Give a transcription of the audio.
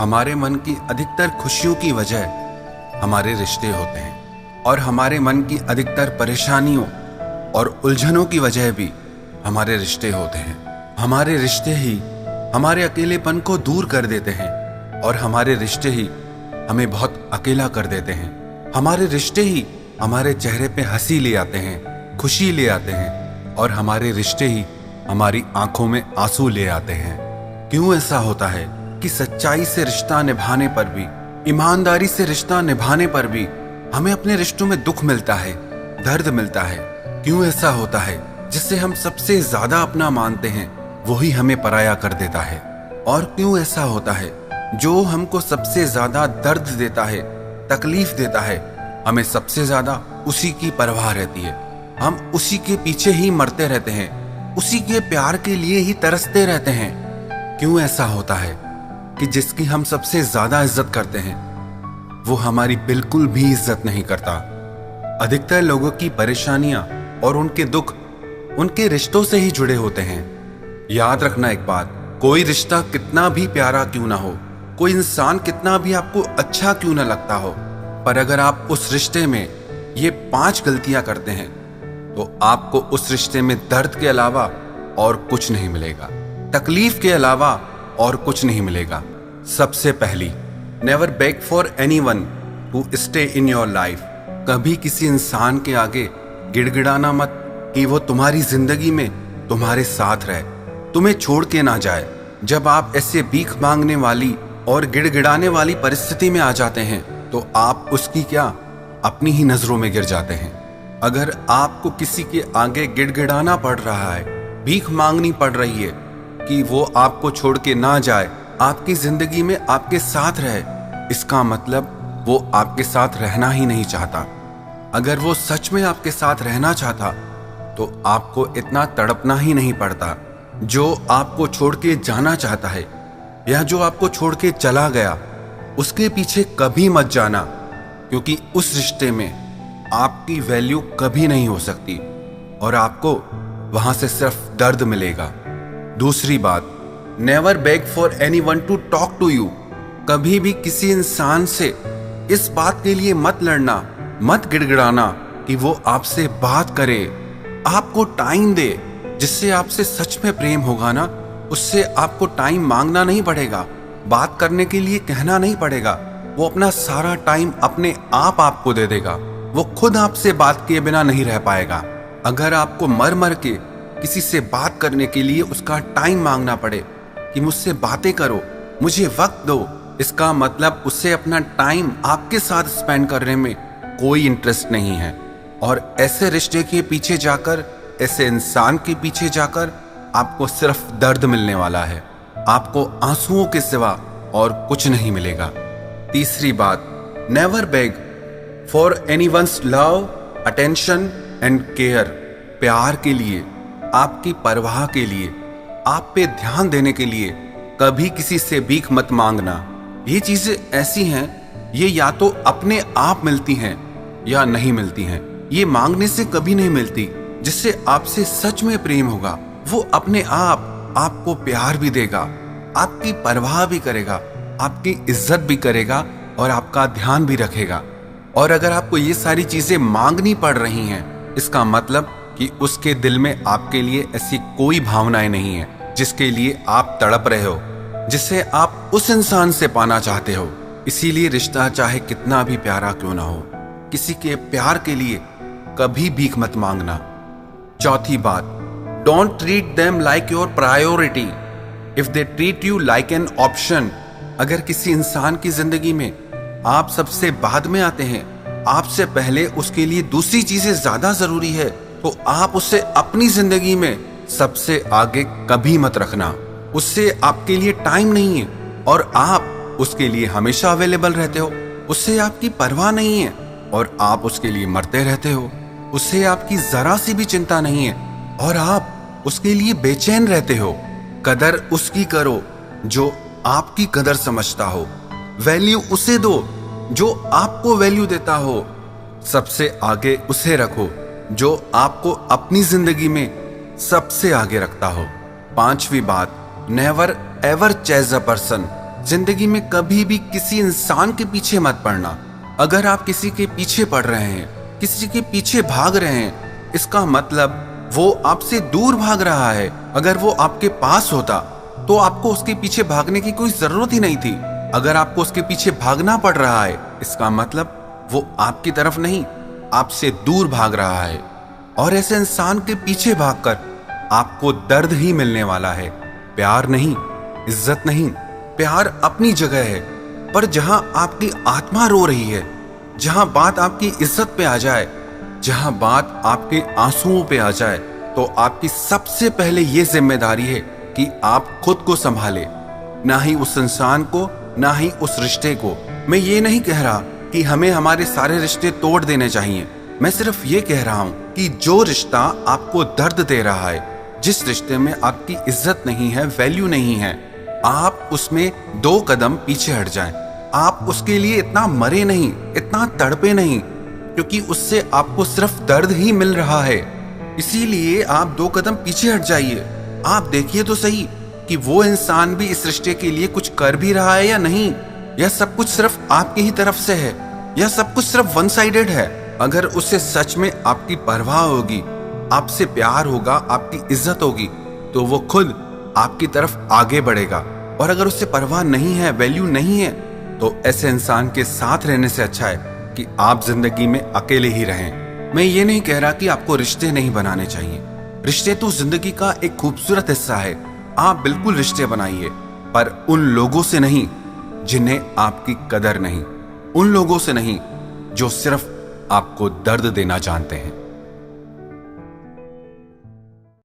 हमारे मन की अधिकतर खुशियों की वजह हमारे रिश्ते होते हैं और हमारे मन की अधिकतर परेशानियों और उलझनों की वजह भी हमारे रिश्ते होते हैं। हमारे रिश्ते ही हमारे अकेलेपन को दूर कर देते हैं और हमारे रिश्ते ही हमें बहुत अकेला कर देते हैं। हमारे रिश्ते ही हमारे चेहरे पे हंसी ले आते हैं, खुशी ले आते हैं और हमारे रिश्ते ही हमारी आंखों में आंसू ले आते हैं। क्यों ऐसा होता है कि सच्चाई से रिश्ता निभाने पर भी, ईमानदारी से रिश्ता निभाने पर भी हमें अपने रिश्तों में दुख मिलता है, दर्द मिलता है? क्यों ऐसा होता है जिससे हम सबसे ज्यादा अपना मानते हैं वही हमें पराया कर देता है? और क्यों ऐसा होता है जो हमको सबसे ज्यादा दर्द देता है, तकलीफ देता है, हमें सबसे ज्यादा उसी की परवाह रहती है? हम उसी के पीछे ही मरते रहते हैं, उसी के प्यार के लिए ही तरसते रहते हैं। क्यों ऐसा होता है कि जिसकी हम सबसे ज्यादा इज्जत करते हैं वो हमारी बिल्कुल भी इज्जत नहीं करता? अधिकतर लोगों की परेशानियां और उनके दुख उनके रिश्तों से ही जुड़े होते हैं। याद रखना एक बात, कोई रिश्ता कितना भी प्यारा क्यों ना हो, कोई इंसान कितना भी आपको अच्छा क्यों ना लगता हो, पर अगर आप उस रिश्ते में ये 5 गलतियां करते हैं तो आपको उस रिश्ते में दर्द के अलावा और कुछ नहीं मिलेगा, तकलीफ के अलावा और कुछ नहीं मिलेगा। सबसे पहली, never beg for anyone to stay in your life. कभी किसी इंसान के आगे गिड़गिड़ाना मत कि वो तुम्हारी जिंदगी में तुम्हारे साथ रहे, तुम्हें छोड़ के ना जाए। जब आप ऐसे भीख मांगने वाली और गिड़गिड़ाने वाली परिस्थिति में आ जाते हैं तो आप उसकी क्या, अपनी ही नजरों में गिर जाते हैं। अगर आपको किसी के आगे गिड़गिड़ाना पड़ रहा है, भीख मांगनी पड़ रही है कि वो आपको छोड़ के ना जाए, आपकी जिंदगी में आपके साथ रहे, इसका मतलब वो आपके साथ रहना ही नहीं चाहता। अगर वो सच में आपके साथ रहना चाहता तो आपको इतना तड़पना ही नहीं पड़ता। जो आपको छोड़ के जाना चाहता है या जो आपको छोड़ के चला गया, उसके पीछे कभी मत जाना, क्योंकि उस रिश्ते में आपकी वैल्यू कभी नहीं हो सकती और आपको वहां से सिर्फ दर्द मिलेगा। दूसरी बात, never beg for anyone to talk to you. कभी भी किसी इंसान से इस बात के लिए मत लड़ना, मत गिड़गिड़ाना कि वो आपसे बात करे, आपको टाइम दे। जिससे आपसे सच में प्रेम होगा ना, उससे आपको टाइम मांगना नहीं पड़ेगा, बात करने के लिए कहना नहीं पड़ेगा। वो अपना सारा टाइम अपने आप आपको दे देगा। वो खुद आपसे बात किए बिना नहीं रह पाएगा। अगर आपको मर मर के किसी से बात करने के लिए उसका टाइम मांगना पड़े कि मुझसे बातें करो, मुझे वक्त दो, इसका मतलब उससे अपना टाइम आपके साथ स्पेंड करने में कोई इंटरेस्ट नहीं है। और ऐसे रिश्ते के पीछे जाकर, ऐसे इंसान के पीछे जाकर आपको सिर्फ दर्द मिलने वाला है, आपको आंसुओं के सिवा और कुछ नहीं मिलेगा। तीसरी बात, never beg for anyone's love, attention and care. प्यार के लिए, आपकी परवाह के लिए, आप पे ध्यान देने के लिए कभी किसी से भीख मत मांगना। ये चीजें ऐसी हैं, ये या तो अपने आप मिलती हैं या नहीं मिलती हैं। ये मांगने से कभी नहीं मिलती। जिससे आपसे सच में प्रेम होगा वो अपने आप आपको प्यार भी देगा, आपकी परवाह भी करेगा, आपकी इज्जत भी करेगा और आपका ध्यान भी रखेगा। और अगर आपको ये सारी चीजें मांगनी पड़ रही हैं, इसका मतलब कि उसके दिल में आपके लिए ऐसी कोई भावनाएं नहीं है जिसके लिए आप तड़प रहे हो, जिसे आप उस इंसान से पाना चाहते हो। इसीलिए रिश्ता चाहे कितना भी प्यारा क्यों ना हो, किसी के प्यार के लिए कभी भीख मत मांगना। चौथी बात, don't treat them like your priority if they treat you like an option. अगर किसी इंसान की जिंदगी में आप सबसे बाद में आते हैं, आपसे पहले उसके लिए दूसरी चीजें ज्यादा जरूरी है, तो आप उससे अपनी जिंदगी में सबसे आगे कभी मत रखना। उससे आपके लिए टाइम नहीं है और आप उसके लिए हमेशा अवेलेबल रहते हो। उससे आपकी परवाह नहीं है और आप उसके लिए मरते रहते हो। उससे आपकी जरा सी भी चिंता नहीं है और आप उसके लिए बेचैन रहते हो। कदर उसकी करो जो आपकी कदर समझता हो। वैल्यू उसे दो जो आपको वैल्यू देता हो। सबसे आगे उसे रखो जो आपको अपनी जिंदगी में सबसे आगे रखता हो। पांचवी बात, never ever chase a person जिंदगी में कभी भी किसी इंसान के पीछे मत पड़ना। अगर आप किसी के पीछे पड़ रहे हैं, किसी के पीछे भाग रहे हैं, इसका मतलब वो आपसे दूर भाग रहा है। अगर वो आपके पास होता तो आपको उसके पीछे भागने की कोई जरूरत ही नहीं थी। अगर आपको उसके पीछे भागना पड़ रहा है, इसका मतलब वो आपकी तरफ नहीं, आपसे दूर भाग रहा है। और ऐसे इंसान के पीछे भागकर आपको दर्द ही मिलने वाला है, प्यार नहीं, इज्जत नहीं। प्यार अपनी जगह है, पर जहां आपकी आत्मा रो रही है, जहां बात आपकी इज्जत पे आ जाए, जहां बात आपके आंसुओं पे आ जाए, तो आपकी सबसे पहले ये जिम्मेदारी है कि आप खुद को संभाले, ना ही उस इंसान को, ना ही उस रिश्ते को। मैं ये नहीं कह रहा कि हमें हमारे सारे रिश्ते तोड़ देने चाहिए। मैं सिर्फ ये कह रहा हूं कि जो रिश्ता आपको दर्द दे रहा है, जिस रिश्ते में आपकी इज्जत नहीं है, वैल्यू नहीं है, आप उसमें 2 कदम पीछे हट जाएं। आप उसके लिए इतना मरे नहीं, इतना तड़पे नहीं, क्योंकि उससे आपको सिर्फ दर्द ही मिल रहा है। इसीलिए आप 2 कदम पीछे हट जाइए। आप देखिए तो सही कि वो इंसान भी इस रिश्ते के लिए कुछ कर भी रहा है या नहीं, या सब कुछ सिर्फ आपकी ही तरफ से है, या सब कुछ सिर्फ वन साइडेड है। अगर उसे सच में आपकी परवाह होगी, आपसे प्यार होगा, आपकी इज्जत होगी, तो वो खुद आपकी तरफ आगे बढ़ेगा। और अगर उससे परवाह नहीं है, वैल्यू नहीं है, तो ऐसे इंसान के साथ रहने से अच्छा है कि आप जिंदगी में अकेले ही रहें। मैं ये नहीं कह रहा कि आपको रिश्ते नहीं बनाने चाहिए। रिश्ते तो जिंदगी का एक खूबसूरत हिस्सा है। आप बिल्कुल रिश्ते बनाइए, पर उन लोगों से नहीं जिन्हें आपकी कदर नहीं, उन लोगों से नहीं जो सिर्फ आपको दर्द देना जानते हैं।